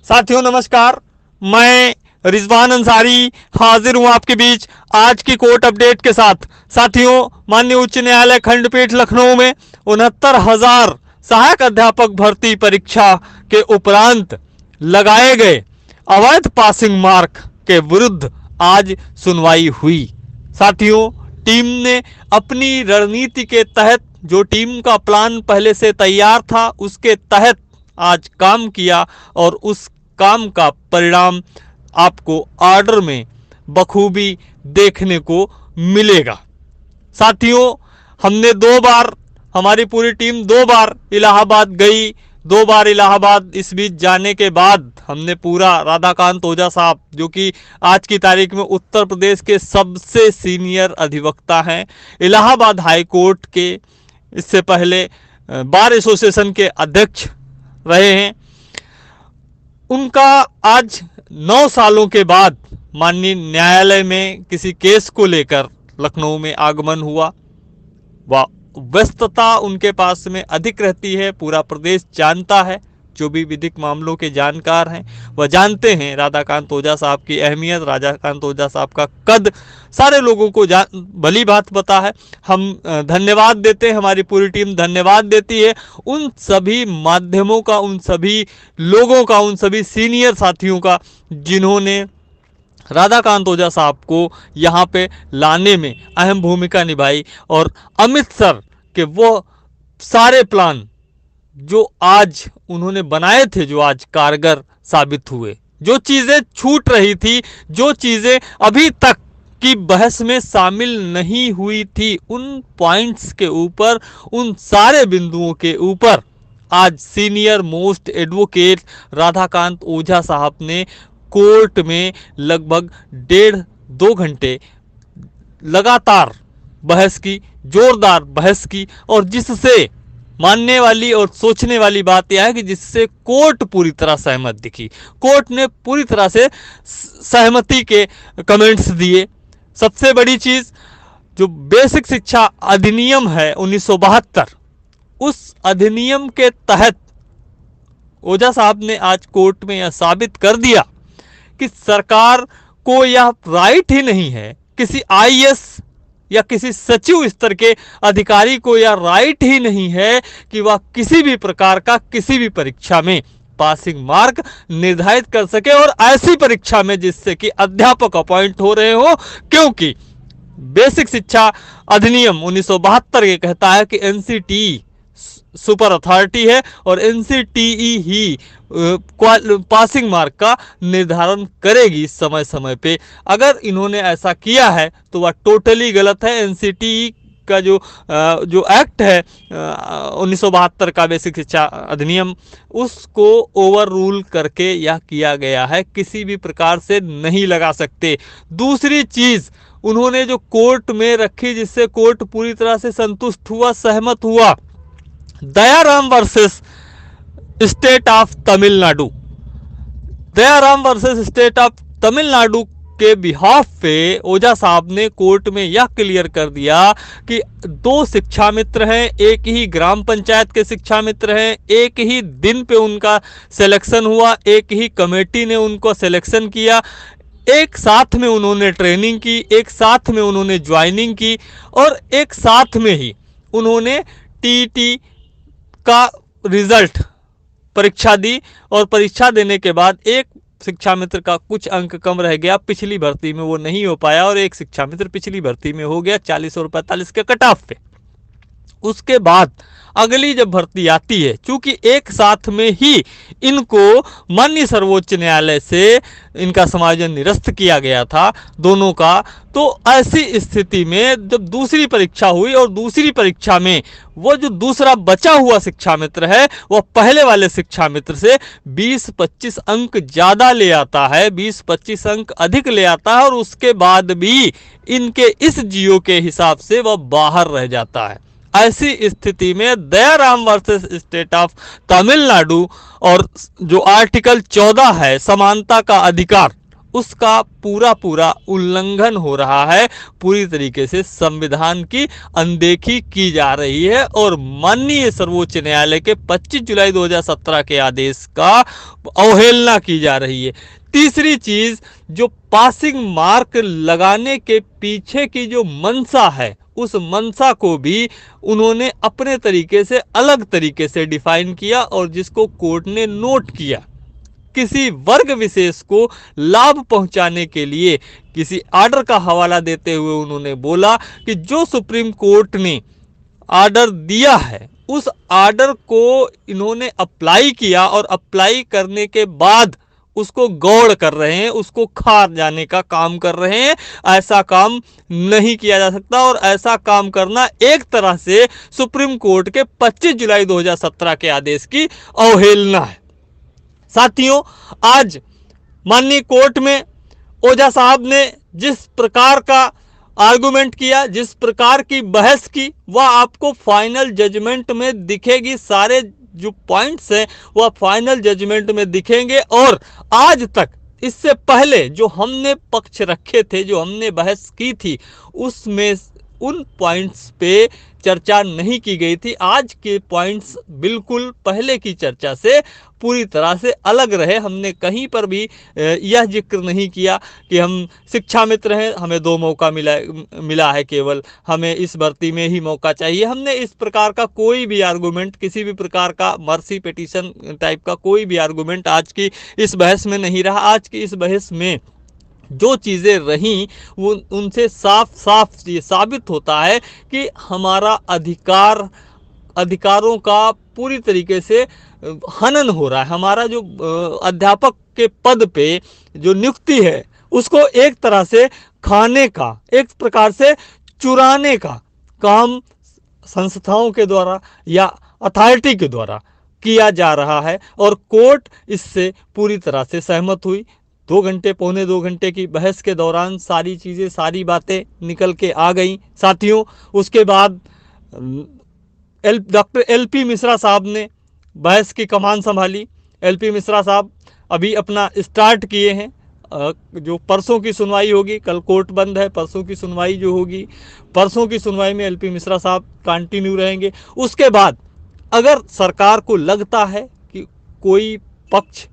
साथियों नमस्कार, मैं रिजवान अंसारी हाजिर हूं आपके बीच आज की कोर्ट अपडेट के साथ। साथियों, माननीय उच्च न्यायालय खंडपीठ लखनऊ में 69,000 सहायक अध्यापक भर्ती परीक्षा के उपरांत लगाए गए अवैध पासिंग मार्क के विरुद्ध आज सुनवाई हुई। साथियों, टीम ने अपनी रणनीति के तहत, जो टीम का प्लान पहले से तैयार था, उसके तहत आज काम किया और उस काम का परिणाम आपको ऑर्डर में बखूबी देखने को मिलेगा। साथियों, हमने 2 बार, हमारी पूरी टीम 2 बार इलाहाबाद गई। 2 बार इलाहाबाद इस बीच जाने के बाद हमने पूरा, राधाकांत ओझा साहब जो कि आज की तारीख में उत्तर प्रदेश के सबसे सीनियर अधिवक्ता हैं, इलाहाबाद हाई कोर्ट के, इससे पहले बार एसोसिएशन के अध्यक्ष रहे हैं, उनका आज 9 सालों के बाद माननीय न्यायालय में किसी केस को लेकर लखनऊ में आगमन हुआ। व्यस्तता उनके पास में अधिक रहती है, पूरा प्रदेश जानता है, जो भी विधिक मामलों के जानकार हैं वह जानते हैं राधाकांत ओझा साहब की अहमियत, राधाकांत ओझा साहब का कद सारे लोगों को भली बात पता है। हम धन्यवाद देते हैं, हमारी पूरी टीम धन्यवाद देती है उन सभी माध्यमों का, उन सभी लोगों का, उन सभी सीनियर साथियों का जिन्होंने राधाकांत ओझा साहब को यहाँ पे लाने में अहम भूमिका निभाई और अमृतसर के वो सारे प्लान जो आज उन्होंने बनाए थे, जो आज कारगर साबित हुए, जो चीजें छूट रही थी, जो चीजें अभी तक की बहस में शामिल नहीं हुई थी, उन पॉइंट्स के ऊपर, उन सारे बिंदुओं के ऊपर आज सीनियर मोस्ट एडवोकेट राधाकांत ओझा साहब ने कोर्ट में लगभग 1.5-2 घंटे लगातार बहस की, जोरदार बहस की, और जिससे मानने वाली और सोचने वाली बात यह है कि जिससे कोर्ट पूरी तरह सहमत दिखी। कोर्ट ने पूरी तरह से सहमति के कमेंट्स दिए। सबसे बड़ी चीज, जो बेसिक शिक्षा अधिनियम है 1972, उस अधिनियम के तहत ओझा साहब ने आज कोर्ट में यह साबित कर दिया कि सरकार को यह राइट ही नहीं है, किसी आईएएस या किसी सचिव स्तर के अधिकारी को यह राइट ही नहीं है कि वह किसी भी प्रकार का किसी भी परीक्षा में पासिंग मार्क निर्धारित कर सके, और ऐसी परीक्षा में जिससे कि अध्यापक अपॉइंट हो रहे हो, क्योंकि बेसिक शिक्षा अधिनियम 1972 ये कहता है कि एनसीटीई सुपर अथॉरिटी है और एनसीटीई ही पासिंग मार्क का निर्धारण करेगी समय समय पे। अगर इन्होंने ऐसा किया है तो वह टोटली गलत है। एनसीटीई का जो एक्ट है 1972 का बेसिक शिक्षा अधिनियम, उसको ओवर रूल करके यह किया गया है, किसी भी प्रकार से नहीं लगा सकते। दूसरी चीज उन्होंने जो कोर्ट में रखी, जिससे कोर्ट पूरी तरह से संतुष्ट हुआ, सहमत हुआ, Dayaram versus state of Tamil Nadu, Dayaram versus state of Tamil Nadu के बिहाफ पे ओझा साहब ने कोर्ट में यह क्लियर कर दिया कि 2 शिक्षा मित्र हैं, एक ही ग्राम पंचायत के शिक्षा मित्र हैं, एक ही दिन पे उनका सिलेक्शन हुआ, एक ही कमेटी ने उनको सिलेक्शन किया, एक साथ में उन्होंने ट्रेनिंग की, एक साथ में उन्होंने ज्वाइनिंग की, और एक साथ में ही उन्होंने टीटी का रिजल्ट परीक्षा दी, और परीक्षा देने के बाद एक शिक्षा मित्र का कुछ अंक कम रह गया, पिछली भर्ती में वो नहीं हो पाया, और एक शिक्षा मित्र पिछली भर्ती में हो गया 40 और 45 के कट ऑफ पे। उसके बाद अगली जब भर्ती आती है, चूंकि एक साथ में ही इनको माननीय सर्वोच्च न्यायालय से इनका समायोजन निरस्त किया गया था दोनों का, तो ऐसी स्थिति में जब दूसरी परीक्षा हुई और दूसरी परीक्षा में वो जो दूसरा बचा हुआ शिक्षा मित्र है वह पहले वाले शिक्षा मित्र से 20-25 अंक ज्यादा ले आता है, 20-25 अंक अधिक ले आता है, और उसके बाद भी इनके इस जियो के हिसाब से वह बाहर रह जाता है। ऐसी स्थिति में Dayaram versus state of Tamil Nadu और जो आर्टिकल 14 है समानता का अधिकार, उसका पूरा पूरा उल्लंघन हो रहा है, पूरी तरीके से संविधान की अनदेखी की जा रही है और माननीय सर्वोच्च न्यायालय के 25 जुलाई 2017 के आदेश का अवहेलना की जा रही है। तीसरी चीज, जो पासिंग मार्क लगाने के पीछे की जो मंशा है, उस मंशा को भी उन्होंने अपने तरीके से अलग तरीके से डिफाइन किया और जिसको कोर्ट ने नोट किया। किसी वर्ग विशेष को लाभ पहुंचाने के लिए किसी आर्डर का हवाला देते हुए उन्होंने बोला कि जो सुप्रीम कोर्ट ने आर्डर दिया है उस आर्डर को इन्होंने अप्लाई किया और अप्लाई करने के बाद उसको गौड़ कर रहे हैं, उसको खा जाने का काम कर रहे हैं। ऐसा काम नहीं किया जा सकता और ऐसा काम करना एक तरह से सुप्रीम कोर्ट के 25 जुलाई 2017 के आदेश की अवहेलना है। साथियों, आज माननीय कोर्ट में ओझा साहब ने जिस प्रकार का आर्गुमेंट किया, जिस प्रकार की बहस की, वह आपको फाइनल जजमेंट में दिखेगी। सारे जो पॉइंट्स हैं वह फाइनल जजमेंट में दिखेंगे। और आज तक इससे पहले जो हमने पक्ष रखे थे, जो हमने बहस की थी, उसमें उन पॉइंट्स पे चर्चा नहीं की गई थी। आज के पॉइंट्स बिल्कुल पहले की चर्चा से पूरी तरह से अलग रहे। हमने कहीं पर भी यह जिक्र नहीं किया कि हम शिक्षा मित्र हैं, हमें 2 मौका मिला है, केवल हमें इस भर्ती में ही मौका चाहिए। हमने इस प्रकार का कोई भी आर्गुमेंट, किसी भी प्रकार का मर्सी पिटीशन टाइप का कोई भी आर्गुमेंट आज की इस बहस में नहीं रहा। आज की इस बहस में जो चीज़ें रहीं वो उनसे साफ साफ ये साबित होता है कि हमारा अधिकारों का पूरी तरीके से हनन हो रहा है। हमारा जो अध्यापक के पद पे जो नियुक्ति है उसको एक तरह से खाने का, एक प्रकार से चुराने का काम संस्थाओं के द्वारा या अथॉरिटी के द्वारा किया जा रहा है और कोर्ट इससे पूरी तरह से सहमत हुई। 2 घंटे, पौने 2 घंटे की बहस के दौरान सारी चीज़ें, सारी बातें निकल के आ गई। साथियों, उसके बाद डॉक्टर एलपी मिश्रा साहब ने बहस की कमान संभाली। एलपी मिश्रा साहब अभी अपना स्टार्ट किए हैं। जो परसों की सुनवाई होगी, कल कोर्ट बंद है, परसों की सुनवाई जो होगी, परसों की सुनवाई में एलपी मिश्रा साहब कंटिन्यू रहेंगे। उसके बाद अगर सरकार को लगता है कि कोई पक्ष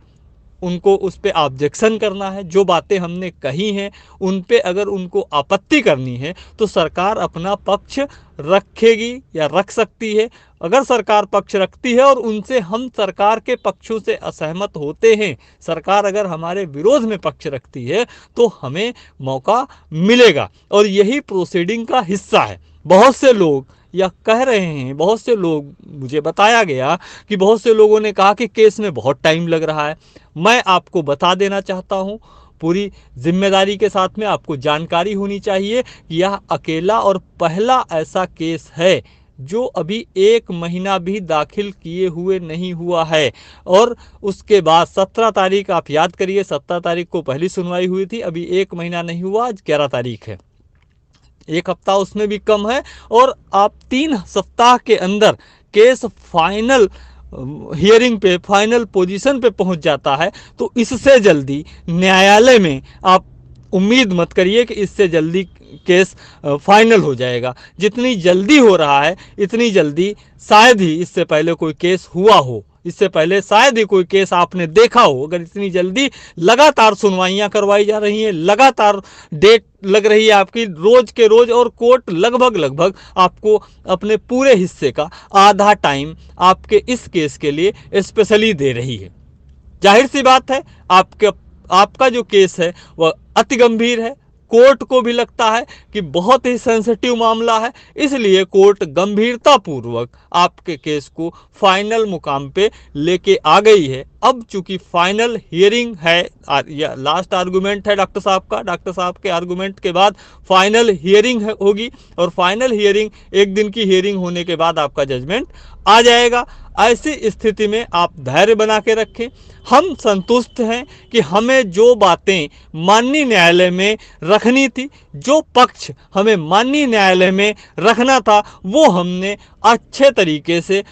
उनको उस पर ऑब्जेक्शन करना है, जो बातें हमने कही हैं उन पे अगर उनको आपत्ति करनी है तो सरकार अपना पक्ष रखेगी या रख सकती है। अगर सरकार पक्ष रखती है और उनसे हम सरकार के पक्षों से असहमत होते हैं, सरकार अगर हमारे विरोध में पक्ष रखती है तो हमें मौका मिलेगा और यही प्रोसीडिंग का हिस्सा है। बहुत से लोग या कह रहे हैं, बहुत से लोग, मुझे बताया गया कि बहुत से लोगों ने कहा कि केस में बहुत टाइम लग रहा है। मैं आपको बता देना चाहता हूं, पूरी जिम्मेदारी के साथ में आपको जानकारी होनी चाहिए कि यह अकेला और पहला ऐसा केस है जो अभी 1 महीना भी दाखिल किए हुए नहीं हुआ है। और उसके बाद 17 तारीख, आप याद करिए, 17 तारीख को पहली सुनवाई हुई थी, अभी 1 महीना नहीं हुआ, आज 11 तारीख है, 1 हफ्ता उसमें भी कम है। और आप 3 सप्ताह के अंदर केस फाइनल हियरिंग पे, फाइनल पोजीशन पे पहुंच जाता है, तो इससे जल्दी न्यायालय में आप उम्मीद मत करिए कि इससे जल्दी केस फाइनल हो जाएगा। जितनी जल्दी हो रहा है इतनी जल्दी शायद ही इससे पहले कोई केस हुआ हो, इससे पहले शायद ही कोई केस आपने देखा हो। अगर इतनी जल्दी लगातार सुनवाइयां करवाई जा रही हैं, लगातार डेट लग रही है आपकी रोज के रोज, और कोर्ट लगभग आपको अपने पूरे हिस्से का आधा टाइम आपके इस केस के लिए स्पेशली दे रही है। जाहिर सी बात है आपका जो केस है वह अति गंभीर है। कोर्ट को भी लगता है कि बहुत ही सेंसिटिव मामला है, इसलिए कोर्ट गंभीरतापूर्वक आपके केस को फाइनल मुकाम पे लेके आ गई है। अब चूंकि फाइनल हियरिंग है, या लास्ट आर्गुमेंट है डॉक्टर साहब का, डॉक्टर साहब के आर्गुमेंट के बाद फाइनल हियरिंग होगी और फाइनल हियरिंग, 1 दिन की हियरिंग होने के बाद आपका जजमेंट आ जाएगा। ऐसी स्थिति में आप धैर्य बना के रखें। हम संतुष्ट हैं कि हमें जो बातें माननीय न्यायालय में रखनी थी, जो पक्ष हमें माननीय न्यायालय में रखना था, वो हमने अच्छे तरीके से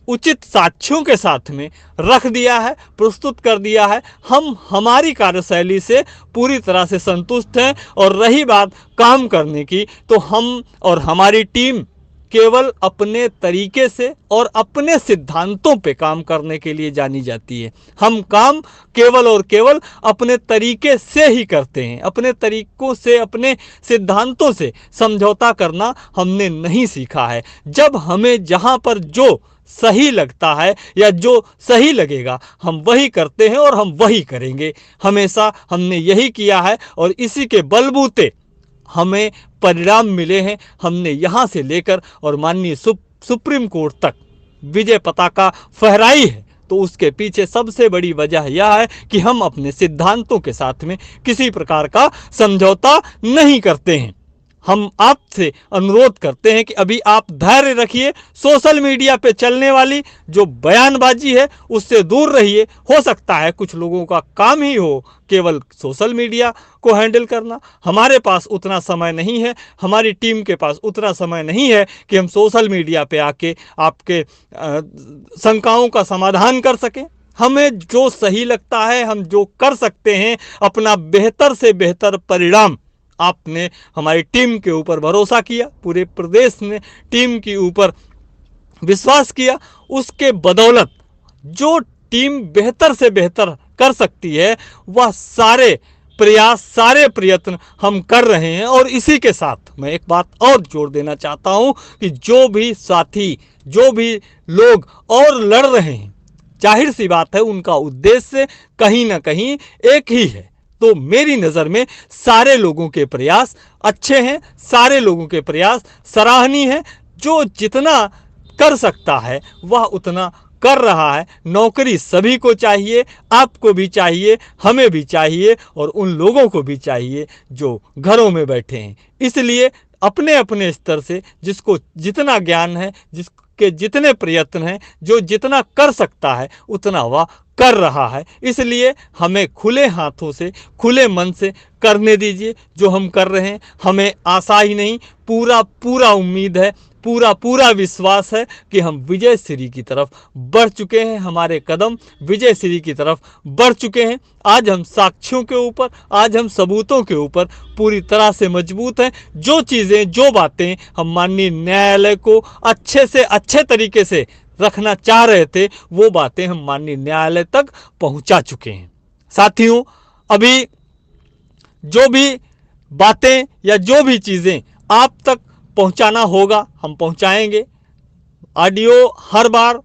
उचित साक्ष्यों के साथ में रख दिया है, प्रस्तुत कर दिया है। हम हमारी कार्यशैली से पूरी तरह से संतुष्ट हैं। और रही बात काम करने की, तो हम और हमारी टीम केवल अपने तरीके से और अपने सिद्धांतों पे काम करने के लिए जानी जाती है। हम काम केवल और केवल अपने तरीके से ही करते हैं। अपने तरीकों से, अपने सिद्धांतों से समझौता करना हमने नहीं सीखा है। जब हमें जहां पर जो सही लगता है या जो सही लगेगा, हम वही करते हैं और हम वही करेंगे। हमेशा हमने यही किया है और इसी के बलबूते हमें परिणाम मिले हैं। हमने यहाँ से लेकर और माननीय सुप्रीम कोर्ट तक विजय पताका फहराई है। तो उसके पीछे सबसे बड़ी वजह यह है कि हम अपने सिद्धांतों के साथ में किसी प्रकार का समझौता नहीं करते हैं। हम आपसे अनुरोध करते हैं कि अभी आप धैर्य रखिए। सोशल मीडिया पे चलने वाली जो बयानबाजी है उससे दूर रहिए। हो सकता है कुछ लोगों का काम ही हो केवल सोशल मीडिया को हैंडल करना। हमारे पास उतना समय नहीं है, हमारी टीम के पास उतना समय नहीं है कि हम सोशल मीडिया पे आके आपके शंकाओं का समाधान कर सकें। हमें जो सही लगता है, हम जो कर सकते हैं, अपना बेहतर से बेहतर परिणाम, आपने हमारी टीम के ऊपर भरोसा किया, पूरे प्रदेश ने टीम के ऊपर विश्वास किया, उसके बदौलत जो टीम बेहतर से बेहतर कर सकती है वह सारे प्रयास, सारे प्रयत्न हम कर रहे हैं। और इसी के साथ मैं एक बात और जोड़ देना चाहता हूं कि जो भी साथी, जो भी लोग और लड़ रहे हैं, जाहिर सी बात है उनका उद्देश्य कहीं ना कहीं एक ही है। तो मेरी नज़र में सारे लोगों के प्रयास अच्छे हैं, सारे लोगों के प्रयास सराहनीय हैं। जो जितना कर सकता है वह उतना कर रहा है। नौकरी सभी को चाहिए, आपको भी चाहिए, हमें भी चाहिए और उन लोगों को भी चाहिए जो घरों में बैठे हैं। इसलिए अपने अपने स्तर से जिसको जितना ज्ञान है, जिसके जितने प्रयत्न हैं, जो जितना कर सकता है उतना वह कर रहा है। इसलिए हमें खुले हाथों से, खुले मन से करने दीजिए जो हम कर रहे हैं। हमें आशा ही नहीं, पूरा पूरा उम्मीद है, पूरा पूरा विश्वास है कि हम विजय श्री की तरफ बढ़ चुके हैं। हमारे कदम विजय श्री की तरफ बढ़ चुके हैं। आज हम साक्ष्यों के ऊपर, आज हम सबूतों के ऊपर पूरी तरह से मजबूत हैं। जो चीज़ें, जो बातें हम माननीय न्यायालय को अच्छे से अच्छे तरीके से रखना चाह रहे थे, वो बातें हम माननीय न्यायालय तक पहुंचा चुके हैं। साथियों, अभी जो भी बातें या जो भी चीज़ें आप तक पहुंचाना होगा हम पहुंचाएंगे। ऑडियो हर बार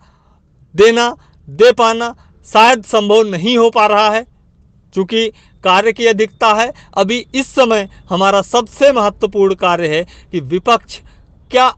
दे पाना शायद संभव नहीं हो पा रहा है क्योंकि कार्य की अधिकता है। अभी इस समय हमारा सबसे महत्वपूर्ण कार्य है कि विपक्ष क्या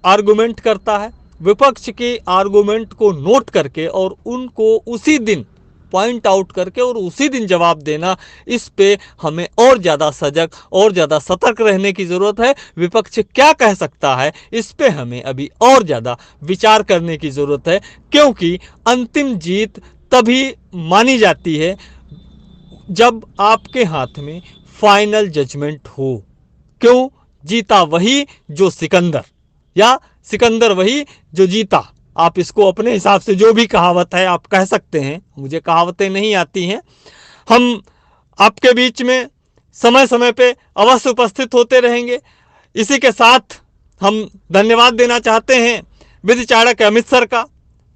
आर्गुमेंट करता है, विपक्ष के आर्गुमेंट को नोट करके और उनको उसी दिन पॉइंट आउट करके और उसी दिन जवाब देना। इस पे हमें और ज़्यादा सजग और ज़्यादा सतर्क रहने की ज़रूरत है। विपक्ष क्या कह सकता है, इस पे हमें अभी और ज़्यादा विचार करने की ज़रूरत है, क्योंकि अंतिम जीत तभी मानी जाती है जब आपके हाथ में फाइनल जजमेंट हो। क्यों? जीता वही जो सिकंदर, या सिकंदर वही जो जीता। आप इसको अपने हिसाब से जो भी कहावत है आप कह सकते हैं, मुझे कहावतें नहीं आती हैं। हम आपके बीच में समय समय पे अवश्य उपस्थित होते रहेंगे। इसी के साथ हम धन्यवाद देना चाहते हैं विधि चाणक्य अमित सर का,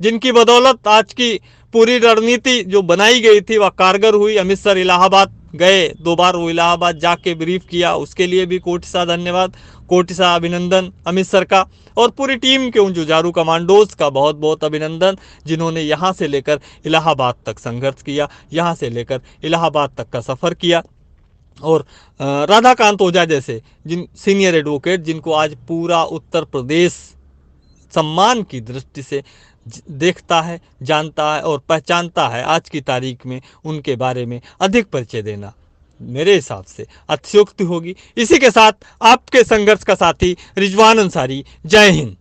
जिनकी बदौलत आज की पूरी रणनीति जो बनाई गई थी वह कारगर हुई। अमित सर इलाहाबाद गए, 2 बार वो इलाहाबाद जाके ब्रीफ किया, उसके लिए भी कोटि सा धन्यवाद, कोटि सा अभिनंदन अमित सर का। और पूरी टीम के उन जुझारू कमांडोज का बहुत बहुत अभिनंदन, जिन्होंने यहाँ से लेकर इलाहाबाद तक संघर्ष किया, यहाँ से लेकर इलाहाबाद तक का सफ़र किया। और राधाकांत ओझा जैसे जिन सीनियर एडवोकेट, जिनको आज पूरा उत्तर प्रदेश सम्मान की दृष्टि से देखता है, जानता है और पहचानता है, आज की तारीख में उनके बारे में अधिक परिचय देना मेरे हिसाब से अतिशयोक्ति होगी। इसी के साथ आपके संघर्ष का साथी रिजवान अंसारी। जय हिंद।